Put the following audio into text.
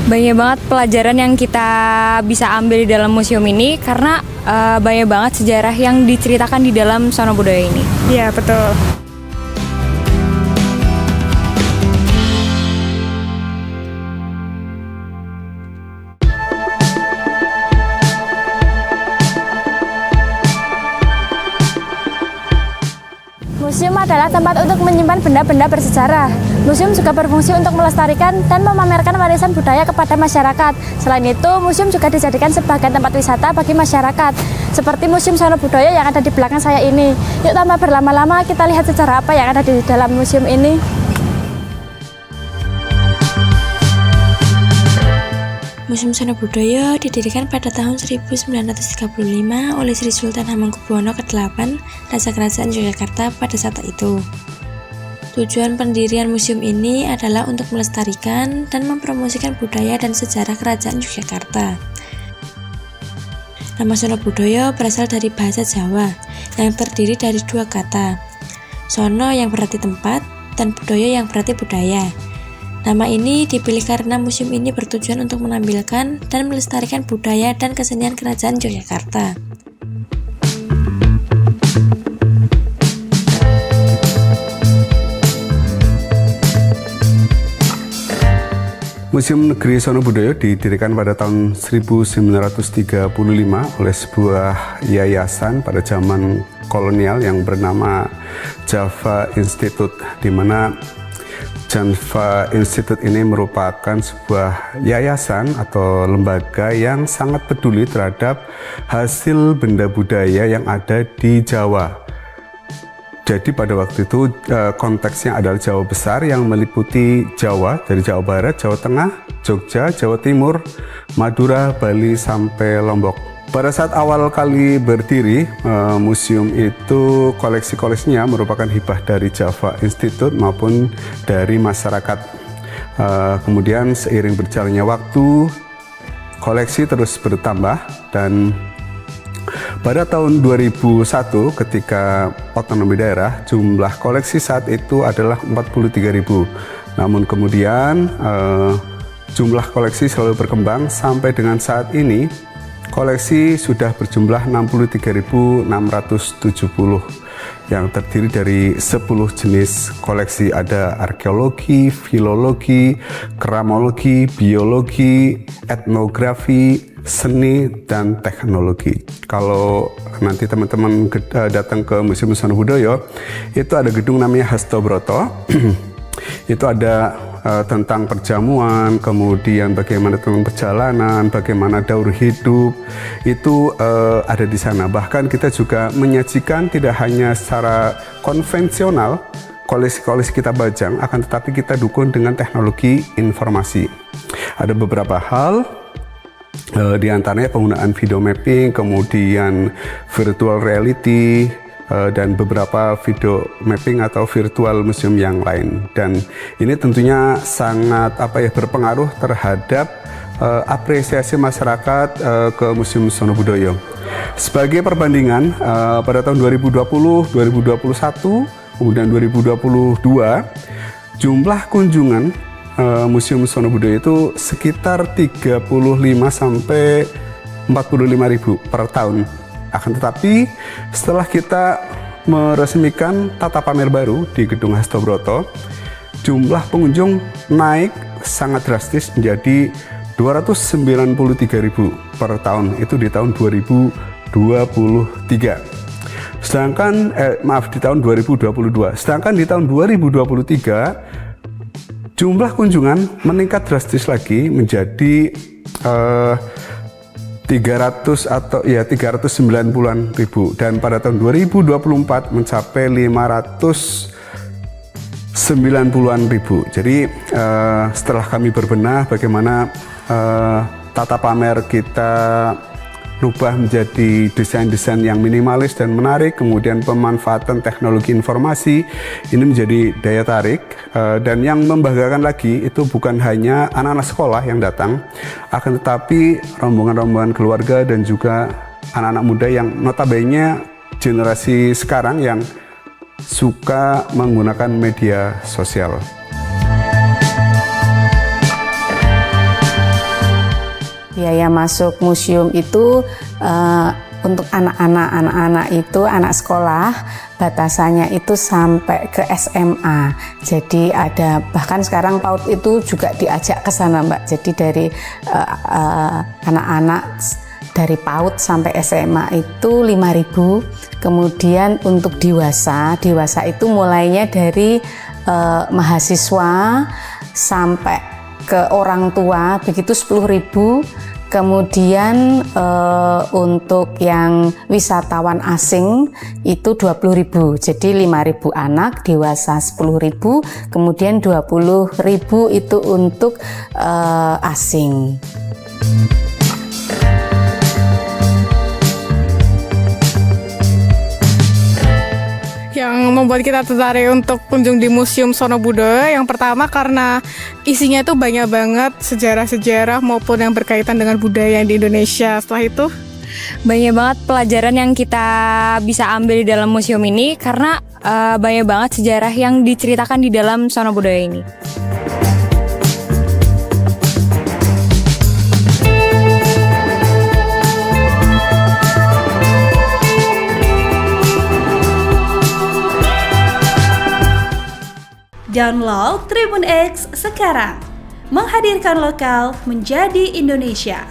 Banyak banget pelajaran yang kita bisa ambil di dalam museum ini karena banyak banget sejarah yang diceritakan di dalam Sono Budaya ini. Iya, betul. Museum adalah tempat untuk menyimpan benda-benda bersejarah. Museum juga berfungsi untuk melestarikan dan memamerkan warisan budaya kepada masyarakat. Selain itu, museum juga dijadikan sebagai tempat wisata bagi masyarakat. Seperti Museum Sono Budaya yang ada di belakang saya ini. Yuk tanpa berlama-lama kita lihat sejarah apa yang ada di dalam museum ini. Museum Sono Budaya didirikan pada tahun 1935 oleh Sri Sultan Hamengkubuwono ke-8, Raja Kerajaan Yogyakarta pada saat itu. Tujuan pendirian museum ini adalah untuk melestarikan dan mempromosikan budaya dan sejarah Kerajaan Yogyakarta. Nama Sono Budaya berasal dari bahasa Jawa yang terdiri dari dua kata, Sono yang berarti tempat dan Budaya yang berarti budaya. Nama ini dipilih karena museum ini bertujuan untuk menampilkan dan melestarikan budaya dan kesenian Kerajaan Yogyakarta. Museum Negeri Sono Budaya didirikan pada tahun 1935 oleh sebuah yayasan pada zaman kolonial yang bernama Java Institute, di mana Java Institute ini merupakan sebuah yayasan atau lembaga yang sangat peduli terhadap hasil benda budaya yang ada di Jawa. Jadi pada waktu itu konteksnya adalah Jawa Besar yang meliputi Jawa, dari Jawa Barat, Jawa Tengah, Jogja, Jawa Timur, Madura, Bali, sampai Lombok. Pada saat awal kali berdiri, museum itu koleksi-koleksinya merupakan hibah dari Java Institute maupun dari masyarakat. Kemudian seiring berjalannya waktu, koleksi terus bertambah dan pada tahun 2001 ketika otonomi daerah, jumlah koleksi saat itu adalah 43.000. Namun kemudian jumlah koleksi selalu berkembang sampai dengan saat ini. Koleksi sudah berjumlah 63.670 yang terdiri dari 10 jenis koleksi. Ada arkeologi, filologi, kramologi, biologi, etnografi, seni, dan teknologi. Kalau nanti teman-teman datang ke Museum Sono Budaya, itu ada gedung namanya Hastobroto. Itu ada tentang perjamuan, kemudian bagaimana tentang perjalanan, bagaimana daur hidup, itu ada di sana. Bahkan kita juga menyajikan tidak hanya secara konvensional, koleksi-koleksi kita bajang, akan tetapi kita dukung dengan teknologi informasi. Ada beberapa hal, di antaranya penggunaan video mapping, kemudian virtual reality, dan beberapa video mapping atau virtual museum yang lain. Dan ini tentunya sangat berpengaruh terhadap apresiasi masyarakat ke Museum Sono Budaya. Sebagai perbandingan, pada tahun 2020, 2021, kemudian 2022, jumlah kunjungan Museum Sono Budaya itu sekitar 35 sampai 45.000 per tahun. Akan tetapi setelah kita meresmikan tata pamer baru di Gedung Hastobroto, jumlah pengunjung naik sangat drastis menjadi 293.000 per tahun. Itu di tahun 2023. Sedangkan di tahun 2022. Sedangkan di tahun 2023 jumlah kunjungan meningkat drastis lagi menjadi 390-an ribu, dan pada tahun 2024 mencapai 590-an ribu. Jadi setelah kami berbenah bagaimana tata pamer kita rubah menjadi desain-desain yang minimalis dan menarik, kemudian pemanfaatan teknologi informasi ini menjadi daya tarik, dan yang membanggakan lagi itu bukan hanya anak-anak sekolah yang datang, akan tetapi rombongan-rombongan keluarga dan juga anak-anak muda yang notabene generasi sekarang yang suka menggunakan media sosial. Biaya masuk museum itu untuk anak-anak itu anak sekolah batasannya itu sampai ke SMA. Jadi ada bahkan sekarang PAUD itu juga diajak ke sana Mbak. Jadi dari anak-anak dari PAUD sampai SMA itu 5.000. Kemudian untuk dewasa itu mulainya dari mahasiswa sampai ke orang tua begitu 10.000. Kemudian untuk yang wisatawan asing itu 20.000. Jadi 5.000 anak, dewasa 10.000, kemudian 20.000 itu untuk asing. Yang membuat kita tertarik untuk kunjung di Museum Sono Budoyo yang pertama karena isinya itu banyak banget sejarah-sejarah maupun yang berkaitan dengan budaya di Indonesia. Setelah itu Banyak banget pelajaran yang kita bisa ambil di dalam museum ini karena banyak banget sejarah yang diceritakan di dalam Sono Budoyo ini. Download Tribun X sekarang, menghadirkan lokal menjadi Indonesia.